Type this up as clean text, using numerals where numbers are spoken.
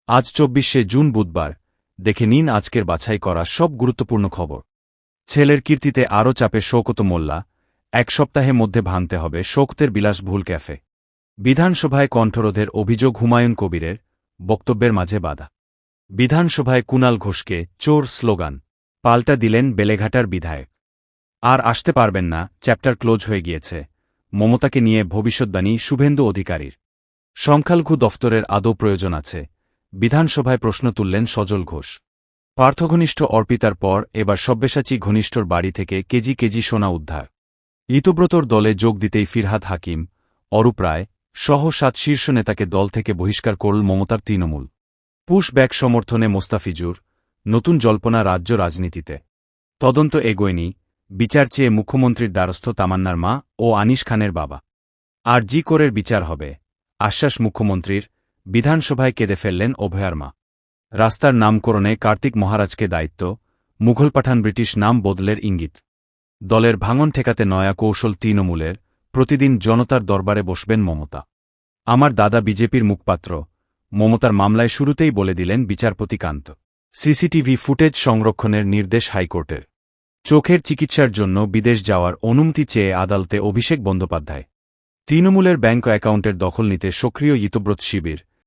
আজ ২৪শে জুন বুধবার। দেখে নিন আজকের বাছাই করা সব গুরুত্বপূর্ণ খবর। ছেলের কীর্তিতে আরও চাপে শওকত মোল্লা, এক সপ্তাহের মধ্যে ভাঙতে হবে শওকতের বিলাসবহুল ক্যাফে। বিধানসভায় কণ্ঠরোধের অভিযোগ হুমায়ুন কবিরের, বক্তব্যের মাঝে বাধা। বিধানসভায় কুণাল ঘোষকে চোর স্লোগান, পাল্টা দিলেন বেলেঘাটার বিধায়ক। আর আসতে পারবেন না, চ্যাপ্টার ক্লোজ হয়ে গিয়েছে, মমতাকে নিয়ে ভবিষ্যদ্বাণী শুভেন্দু অধিকারীর। সংখ্যালঘু দফতরের আদৌ প্রয়োজন আছে, বিধানসভায় প্রশ্ন তুললেন সজল ঘোষ। পার্থঘনিষ্ঠ অর্পিতার পর এবার সব্যসাচী ঘনিষ্ঠর বাড়ি থেকে কেজি কেজি সোনা উদ্ধার। ঋতুব্রতর দলে যোগ দিতেই ফিরহাদ হাকিম, অরূপ রায় সহ ৭ শীর্ষ নেতাকে দল থেকে বহিষ্কার করল মমতার তৃণমূল। পুশ ব্যাক সমর্থনে মোস্তাফিজুর, নতুন জল্পনা রাজ্য রাজনীতিতে। তদন্ত এগোয়নি, বিচার চেয়ে মুখ্যমন্ত্রীর দ্বারস্থ তামান্নার মা ও আনিস খানের বাবা। আর জি করের বিচার হবে, আশ্বাস মুখ্যমন্ত্রীর। বিধানসভায় কেঁদে ফেললেন অভয়ার মা। রাস্তার নামকরণে কার্তিক মহারাজকে দায়িত্ব, মুঘল পাঠান ব্রিটিশ নাম বদলের ইঙ্গিত। দলের ভাঙন ঠেকাতে নয়া কৌশল তৃণমূলের, প্রতিদিন জনতার দরবারে বসবেন মমতা। আমার দাদা বিজেপির মুখপাত্র, মমতার মামলায় শুরুতেই বলে দিলেন বিচারপতি কান্ত। সিসিটিভি ফুটেজ সংরক্ষণের নির্দেশ হাইকোর্টের। চোখের চিকিৎসার জন্য বিদেশ যাওয়ার অনুমতি চেয়ে আদালতে অভিষেক বন্দ্যোপাধ্যায়। তৃণমূলের ব্যাঙ্ক অ্যাকাউন্টের দখল নিতে সক্রিয় ইতব্রত শিবির,